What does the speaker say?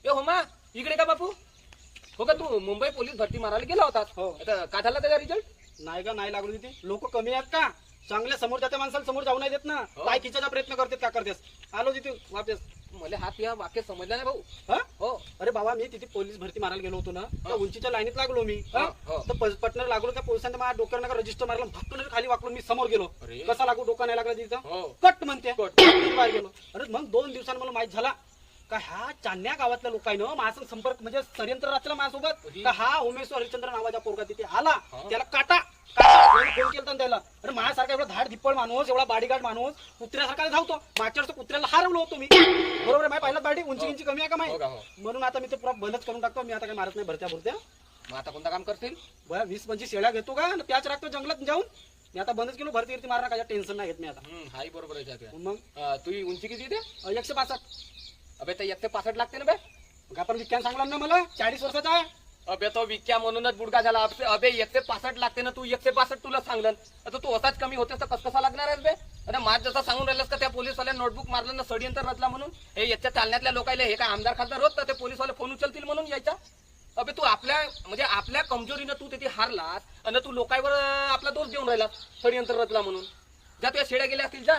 ए होमा इकडे का बापू? हो का, तू मुंबई पोलीस भरती मारायला गेला होता? हो. आता का झाला त्याचा रिझल्ट? नाही का, नाही लागलो तिथे. लोक कमी आहेत का? चांगल्या समोर जात्या माणसाला समोर जाऊ नाही देत ना. हो. काय खिचायचा प्रयत्न करतात, का करतेस? आलो तिथे वापस. मला हा तुझ्या वाक्य समजला नाही भाऊ. हा? हो अरे बाबा, मी तिथे पोलीस भरती मारायला गेलो होतो ना, त्या उंचीच्या लाईनीत लागलो मी. हो, हो. तर पटणार लागलो, त्या पोलिसांनी माझ्या डोक्यावर नका रजिस्टर मारला, भक्कन खाली वाकलो, मी समोर गेलो. अरे. कसा लागू, डोका नाही लागला तिथं. हो. कट म्हणते. कट. मी बाहेर गेलो. अरे मग 2 दिवसांनी मला माहित झाला का ह्या चांदण्या गावातल्या लोकांना माझा संपर्क म्हणजे षडयंत्र रचला माझ्यासोबत. का हा उमेश हरिश्चंद्र नावाचा पोरगा तिथे आला, त्याला काटा फोन केला त्याला. अरे माझ्यासारखा एवढा धाड धिप्पळ माणूस, एवढा बॉडीगार्ड माणूस कुत्र्यासारखा धावतो. मागच्या वर्षी कुत्र्याला हरवलो होतो मी. बरोबर आहे, माझ्या पहिला बॉडी उंची कमी आहे का हो का, माहिती? हो. म्हणून आता मी ते पुरा बंदच करून टाकतो. मी आता काही मारत नाही भरत्या. मग आता कोणतं काम करतील? बया 20-25 शेळ्या घेतो का आणि त्याच राखतो जंगलात जाऊन. मी आता बंदच केलो, भरती मारणार काय टेन्शन नाही घेत मी आता. हाही बरोबर आहे त्यात. मग तुझी उंची किती ते? 165. अबे ते 165 लागते ना बे. मग आपण विज्ञान सांगला ना मला, 40 वर्षाचा आहे. अबे तो विक्या म्हणूनच बुडका झाला. अबे 165 लागते ना, तू 162 तुला सांगलं. आता तू असाच कमी होतेस तर कसा लागणार आहे बे? आता माझ जसं सांगून राहिलंस का त्या पोलीसवाल्या नोटबुक मारलं ना, षडयंत्र रचला म्हणून. हे याच्या चालण्यातल्या लोकायला हे काय आमदार खासदार होत, तर ते पोलीसवाले फोन उचलतील म्हणून यायचा. अबे तू आपल्या कमजोरीनं तू तिथे हारलास आणि तू लोकांवर आपला दोष देऊन राहिला षडयंत्र रचला म्हणून. जा तुझ्या शेड्या गेल्या असतील जा.